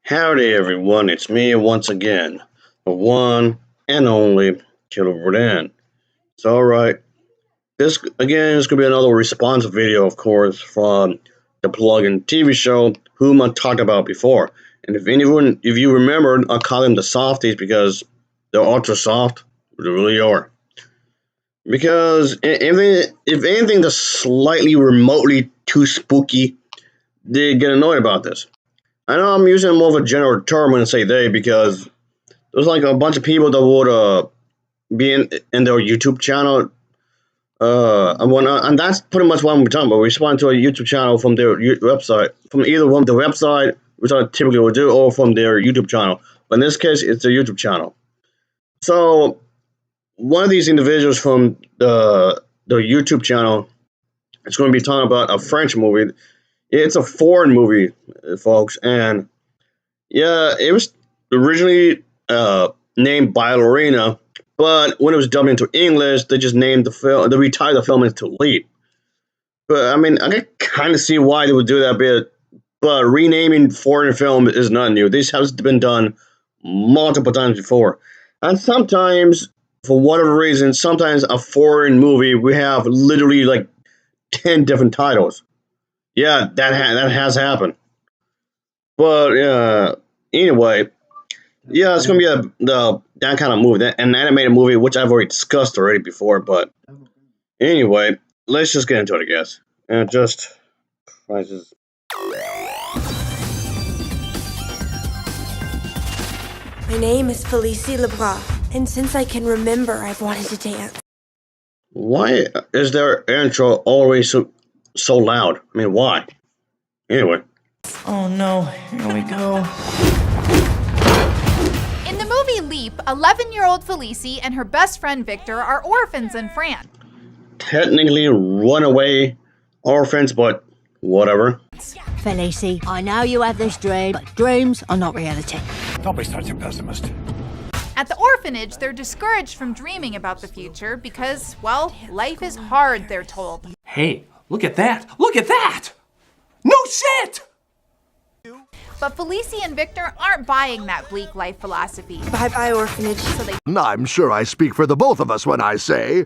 Howdy everyone, it's me once again, the one and only Killer Rodan. It's alright. This again is gonna be another response video, of course, from the plug-in TV show whom I talked about before. And if you remember, I call them the softies because they're ultra soft. They really are. Because if anything that's slightly remotely too spooky, they get annoyed about this. I know I'm using more of a general term when I say they because there's like a bunch of people that would be in their YouTube channel and whatnot, and that's pretty much what we're talking about. We respond to a YouTube channel from their website, from either from the website, which I typically would do, or from their YouTube channel. But in this case, it's a YouTube channel. So one of these individuals from the YouTube channel is going to be talking about a French movie. It's a foreign movie, folks, and yeah, it was originally named Ballerina, but when it was dubbed into English, they just named the film. They retired the film into Leap. But I mean, I can kind of see why they would do that bit. But renaming foreign film is not new. This has been done multiple times before, and sometimes, for whatever reason, sometimes a foreign movie we have literally like 10 different titles. Yeah, that has happened. But anyway, yeah, it's gonna be that kind of movie, an animated movie, which I've already discussed already before. But anyway, let's just get into it, I guess. And just prices. My name is Felicie Lebras, and since I can remember, I've wanted to dance. Why is their intro always so loud? I mean, why? Anyway. Oh no, here we go. In the movie Leap, 11-year-old Felicie and her best friend Victor are orphans in France. Technically runaway orphans, but whatever. Felicie, I know you have this dream, but dreams are not reality. Don't be such a pessimist. At the orphanage, they're discouraged from dreaming about the future because, well, life is hard, they're told. Hey, look at that! Look at that! No shit! But Felicie and Victor aren't buying that bleak life philosophy. Bye-bye, orphanage. So they I'm sure I speak for the both of us when I say,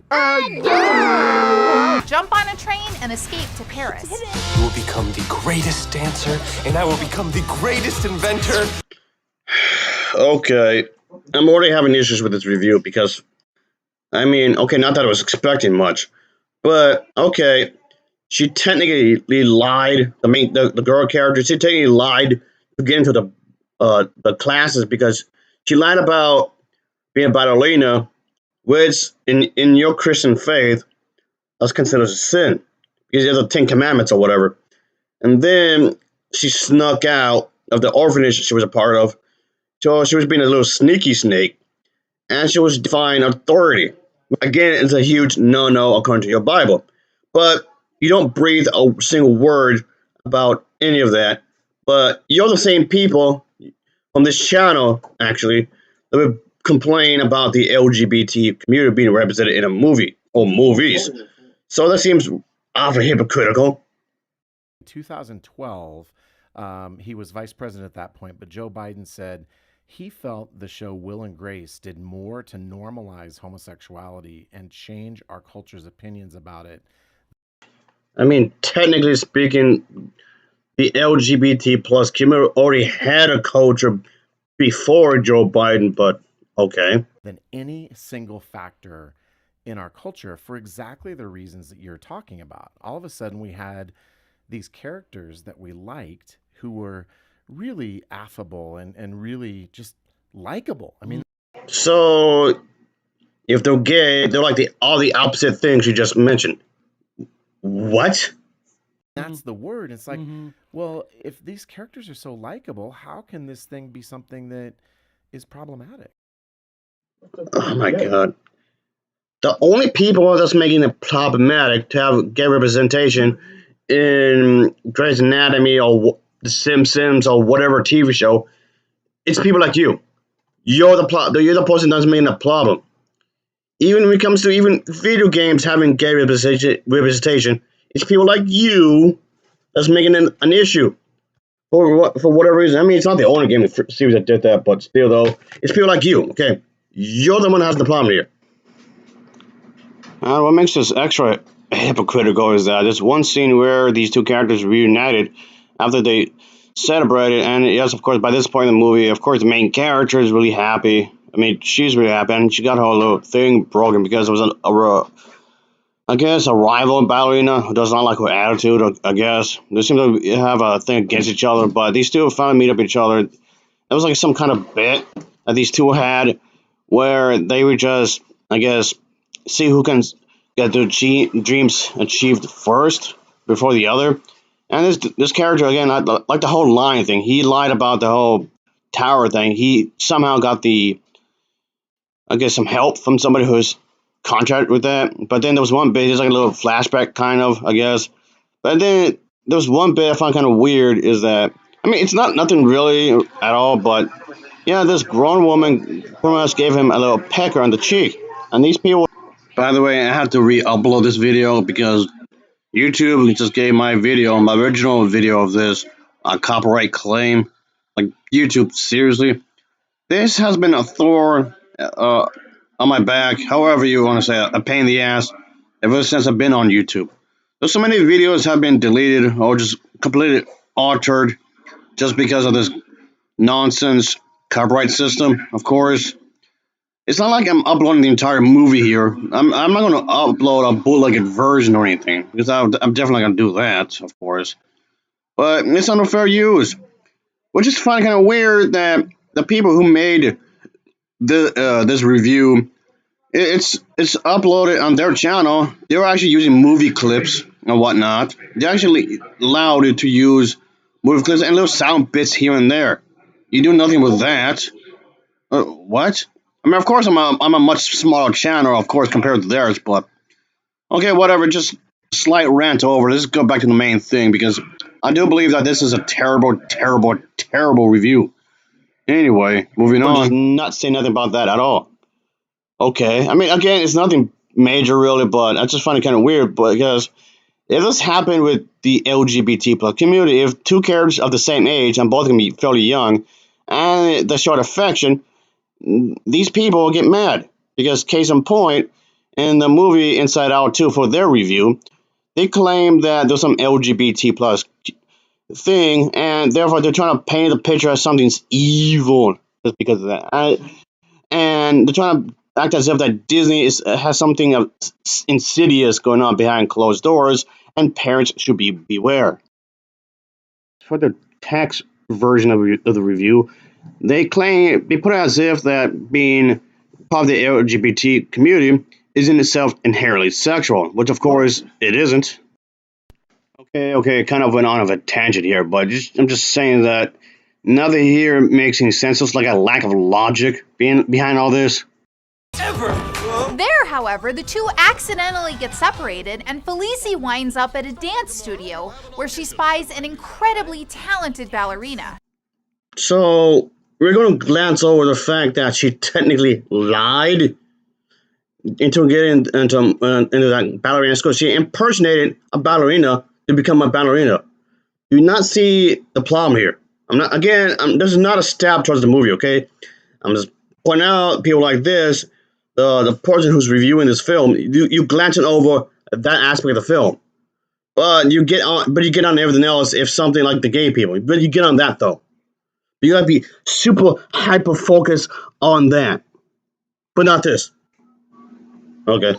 jump on a train and escape to Paris. You will become the greatest dancer, and I will become the greatest inventor. Okay, I'm already having issues with this review because, I mean, okay, not that I was expecting much, but okay, she technically lied. The girl character, she technically lied to get into the classes because she lied about being a ballerina, which in your Christian faith that's considered a sin because there's the 10 Commandments or whatever. And then she snuck out of the orphanage she was a part of. So she was being a little sneaky snake, and she was defying authority. Again, it's a huge no-no according to your Bible. But you don't breathe a single word about any of that. But you're the same people on this channel, actually, that would complain about the LGBT community being represented in a movie or movies. So that seems awfully hypocritical. 2012, he was vice president at that point, but Joe Biden said he felt the show Will and Grace did more to normalize homosexuality and change our culture's opinions about it. I mean, technically speaking, the LGBT plus community already had a culture before Joe Biden, but okay. Than any single factor in our culture for exactly the reasons that you're talking about. All of a sudden, we had these characters that we liked who were really affable and really just likable. I mean, so if they're gay, they're like all the opposite things you just mentioned. What? That's the word. It's like, well, if these characters are so likable, how can this thing be something that is problematic? Oh my God. The only people that's making it problematic to have gay representation in Grey's Anatomy or The Simpsons or whatever TV show, it's people like you. You're the person that's making the problem. Even when it comes to even video games having gay representation, it's people like you that's making an issue. for whatever reason. I mean, it's not the only game series that did that, but still, though, it's people like you. Okay, you're the one that has the problem here. What makes this extra hypocritical is that there's one scene where these two characters reunited after they celebrated, and yes, of course, by this point in the movie, of course, the main character is really happy. I mean, she's really happy, and she got her little thing broken because it was I guess a rival ballerina who does not like her attitude. I guess they seem to have a thing against each other, but these two finally meet up each other. It was like some kind of bit that these two had, where they would just, I guess, see who can get their dreams achieved first before the other. And this character, again, like the whole lying thing, he lied about the whole tower thing. He somehow got I guess, some help from somebody who's contract with that. But then there was one bit, there's like a little flashback kind of, I guess. But then there was one bit I found kind of weird is that, I mean, it's nothing really at all, but yeah, this grown woman pretty much gave him a little pecker on the cheek. And these people, by the way, I had to re-upload this video because YouTube just gave my original video of this, a copyright claim. Like, YouTube, seriously? This has been a thorn on my back, however you want to say it, a pain in the ass, ever since I've been on YouTube. There's so many videos have been deleted or just completely altered just because of this nonsense copyright system, of course. It's not like I'm uploading the entire movie here. I'm not going to upload a bootlegged version or anything, because I'm definitely going to do that, of course. But it's under fair use, which is kind of weird that the people who made this review, it's uploaded on their channel. They were actually using movie clips and whatnot. They actually allowed it to use movie clips and little sound bits here and there. You do nothing with that. What? I mean, of course, I'm a much smaller channel, of course, compared to theirs, but okay, whatever. Just slight rant over. Let's go back to the main thing, because I do believe that this is a terrible, terrible, terrible review. Anyway, moving on. Does not say nothing about that at all. Okay, I mean, again, it's nothing major really, but I just find it kind of weird, because if this happened with the LGBT plus community, if two characters of the same age and both can be fairly young, and they show affection, these people will get mad, because case in point, in the movie Inside Out 2 for their review, they claim that there's some LGBT plus thing, and therefore they're trying to paint the picture as something's evil just because of that. And they're trying to act as if that Disney has something of insidious going on behind closed doors, and parents should beware. For the text version of the review, they put it as if that being part of the LGBT community is in itself inherently sexual, which of course it isn't. Okay, kind of went on of a tangent here, but I'm just saying that nothing here makes any sense. It's like a lack of logic behind all this. There, however, the two accidentally get separated, and Felicie winds up at a dance studio where she spies an incredibly talented ballerina. So we're going to glance over the fact that she technically lied into getting into that ballerina school. She impersonated a ballerina to become a ballerina. Do not see the problem here. This is not a stab towards the movie, okay? I'm just pointing out people like this, the person who's reviewing this film, you glancing over that aspect of the film. But you get on everything else if something like the gay people. But you get on that though. You gotta be super hyper focused on that. But not this. Okay.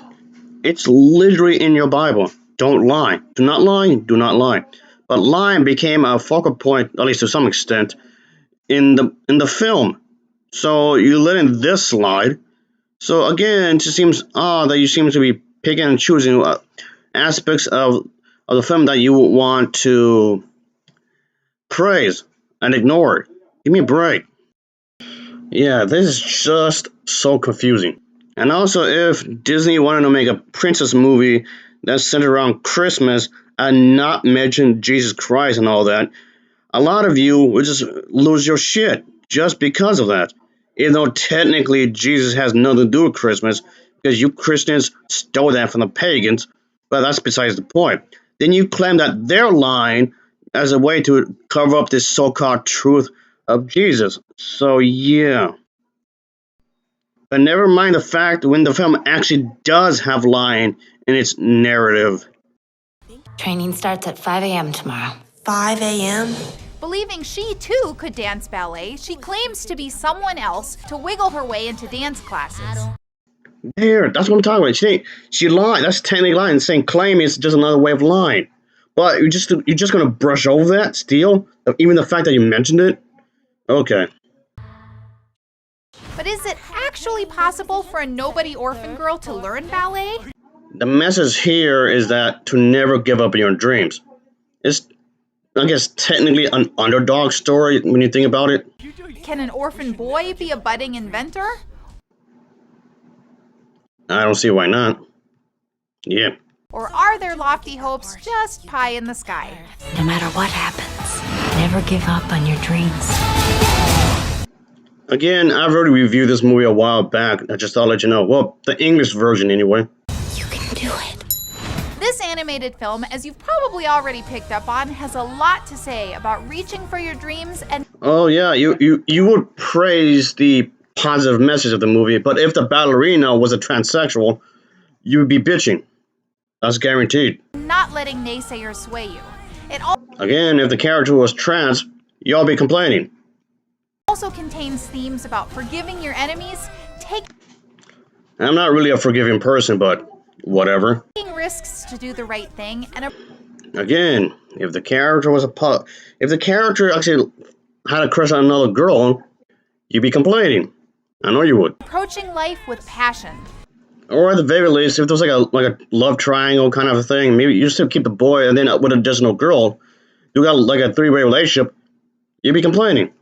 It's literally in your Bible. Don't lie. Do not lie. Do not lie. But lying became a focal point, at least to some extent, in the film. So you letting this slide. So again, it just seems odd that you seem to be picking and choosing aspects of the film that you want to praise and ignore. Give me a break. Yeah, this is just so confusing. And also, if Disney wanted to make a princess movie that's centered around Christmas and not mention Jesus Christ and all that, a lot of you would just lose your shit just because of that. Even though technically Jesus has nothing to do with Christmas, because you Christians stole that from the pagans, but that's besides the point. Then you claim that they're lying as a way to cover up this so-called truth of Jesus. So yeah. But never mind the fact when the film actually does have lying in its narrative. Training starts at 5 a.m. tomorrow. 5 a.m.? Believing she too could dance ballet, she claims to be someone else to wiggle her way into dance classes. There, that's what I'm talking about. She lied. That's technically lying. Saying claim is just another way of lying. But you're just gonna brush over that still? Even the fact that you mentioned it? Okay. But is it actually possible for a nobody orphan girl to learn ballet? The message here is that to never give up on your dreams. It's, I guess, technically an underdog story when you think about it. Can an orphan boy be a budding inventor? I don't see why not. Yeah. Or are their lofty hopes just pie in the sky? No matter what happens, never give up on your dreams. Again, I've already reviewed this movie a while back. I just thought I'd let you know. Well, the English version anyway. You can do it. This animated film, as you've probably already picked up on, has a lot to say about reaching for your dreams and... Oh yeah, you would praise the positive message of the movie, but if the ballerina was a transsexual, you would be bitching. That's guaranteed. not letting naysayers sway you. It Again, if the character was trans, y'all be complaining. also contains themes about forgiving your enemies, I'm not really a forgiving person, but whatever. taking risks to do the right thing, and Again, if the character was if the character actually had a crush on another girl, you'd be complaining. I know you would. approaching life with passion. Or at the very least, if there was like a love triangle kind of a thing, maybe you still keep the boy and then with a additional girl, you got like a three-way relationship, you'd be complaining.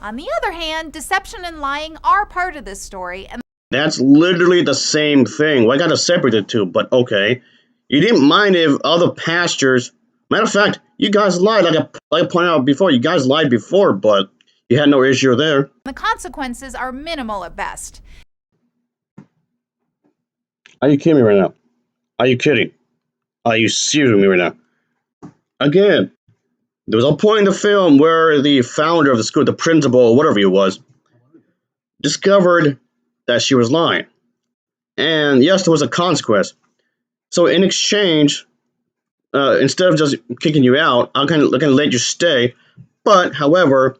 On the other hand, deception and lying are part of this story, and That's literally the same thing. Well, I gotta separate the two, but okay. You didn't mind if other pastors... Matter of fact, you guys lied. Like I pointed out before, you guys lied before, but you had no issue there. the consequences are minimal at best. Are you kidding me right now? Are you kidding? Are you serious with me right now? Again, there was a point in the film where the founder of the school, the principal, or whatever he was, discovered that she was lying. And yes, there was a consequence. So in exchange, instead of just kicking you out, I'm kind of let you stay. But, however,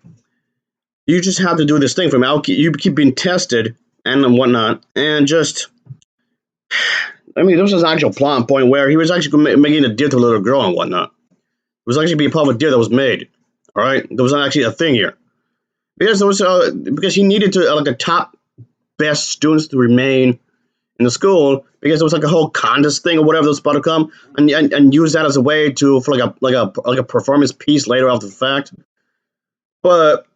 you just have to do this thing for me. You keep being tested and whatnot. And just... I mean, there was an actual plot point where he was actually making a deal to a little girl and whatnot. It was actually be a part of a deal that was made. All right? There was actually a thing here. Because there was because he needed to like the top best students to remain in the school because there was like a whole contest thing or whatever that was about to come and use that as a way to for like a performance piece later after the fact. But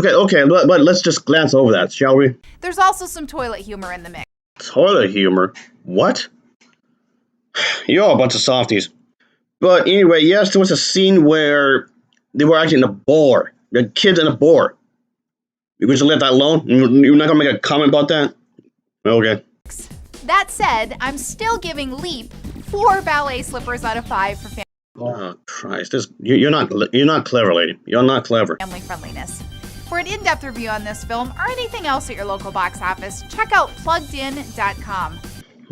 okay, but let's just glance over that, shall we? There's also some toilet humor in the mix. Toilet humor? What? You're a bunch of softies. But anyway, yes, there was a scene where they were actually in a bar. The kids in a bar. You going to let that alone? You're not going to make a comment about that? Okay. That said, I'm still giving Leap 4 ballet slippers out of 5 for Oh, Christ. You're not clever, lady. You're not clever. family friendliness. For an in-depth review on this film or anything else at your local box office, check out PluggedIn.com.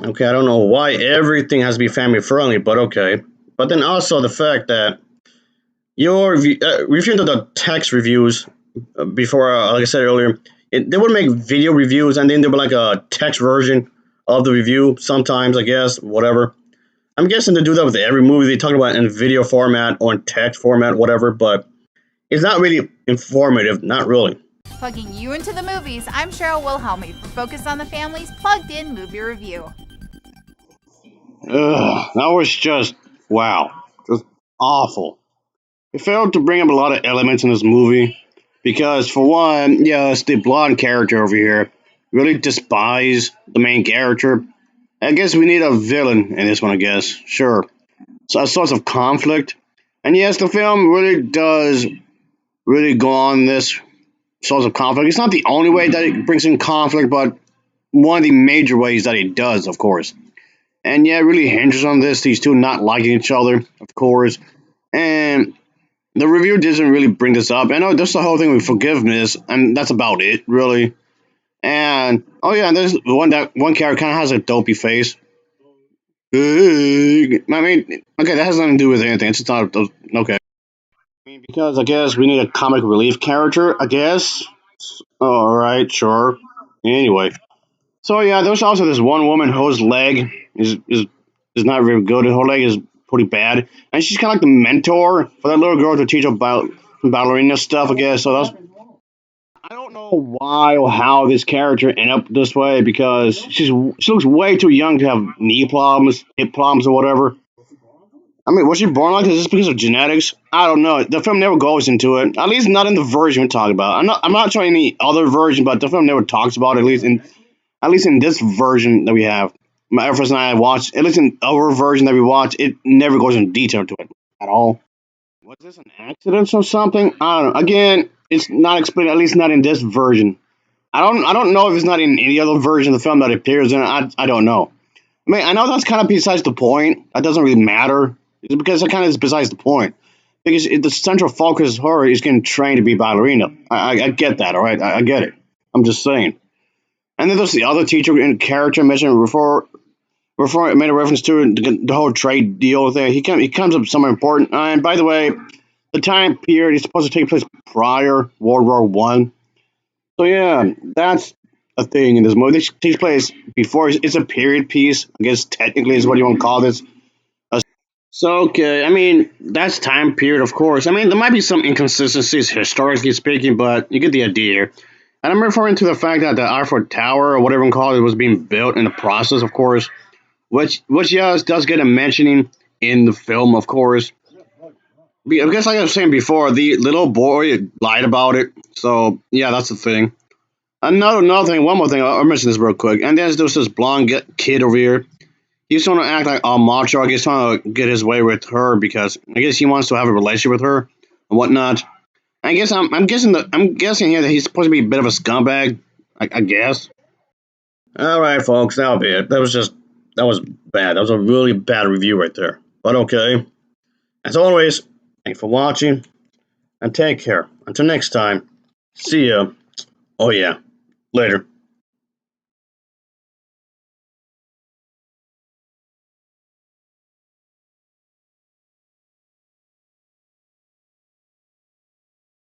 Okay, I don't know why everything has to be family friendly, but okay. But then also the fact that your referring to the text reviews before, like I said earlier, they would make video reviews and then there would be like a text version of the review sometimes, I guess, whatever. I'm guessing they do that with every movie they talk about in video format or in text format, whatever, but it's not really informative, not really. Plugging you into the movies, I'm Cheryl Wilhelmy for Focus on the Family's Plugged In Movie Review. Ugh, that was just, wow, just awful. It failed to bring up a lot of elements in this movie, because for one, yes, the blonde character over here really despised the main character. I guess we need a villain in this one, I guess, sure. So a source of conflict. And yes, the film really does really go on this source of conflict. It's not the only way that it brings in conflict, but one of the major ways that it does, of course. And yeah, it really hinges on these two not liking each other, of course. And The review doesn't really bring this up. I know there's the whole thing with forgiveness, and that's about it, really. And oh yeah, there's one character kind of has a dopey face. I mean, okay, that has nothing to do with anything. It's just not okay. I mean, because I guess we need a comic relief character. I guess. All right, sure. Anyway, so yeah, there's also this one woman whose leg is not very good. Her leg is pretty bad, and she's kind of like the mentor for that little girl to teach about ballerina stuff. I guess. So that's I don't know why or how this character ended up this way because she looks way too young to have knee problems, hip problems, or whatever. I mean, was she born like this? Is this because of genetics? I don't know. The film never goes into it. At least not in the version we talk about. I'm not trying any other version, but the film never talks about it, at least in this version that we have. My efforts and I watched, at least in our version that we watched, it never goes in detail to it at all. Was this an accident or something? I don't know. Again, it's not explained, at least not in this version. I don't know if it's not in any other version of the film that it appears in. I don't know. I mean, I know that's kind of besides the point. That doesn't really matter. It's because it kind of is besides the point. Because the central focus of her is getting trained to be ballerina. I get that, all right? I get it. I'm just saying. And then there's the other teacher and character mentioned before I made a reference to the whole trade deal thing. He comes up with something important. And by the way, the time period is supposed to take place prior World War One. So yeah, that's a thing in this movie. This takes place before. It's a period piece. I guess technically is what you want to call this. So okay, I mean that's time period, of course. I mean there might be some inconsistencies historically speaking, but you get the idea. And I'm referring to the fact that the Eiffel Tower or whatever you call it was being built in the process, of course, which yes does get a mentioning in the film, of course. I guess like I was saying before, the little boy lied about it. So yeah, that's the thing. Another thing, one more thing. I'll mention this real quick. And then there's this blonde kid over here. He's trying to act like all macho. I guess trying to get his way with her because I guess he wants to have a relationship with her and whatnot. I guess I'm guessing here that he's supposed to be a bit of a scumbag. I guess. All right, folks, that'll be it. That was bad. That was a really bad review right there. But okay. As always, thanks for watching and take care. Until next time, see ya. Oh yeah, later.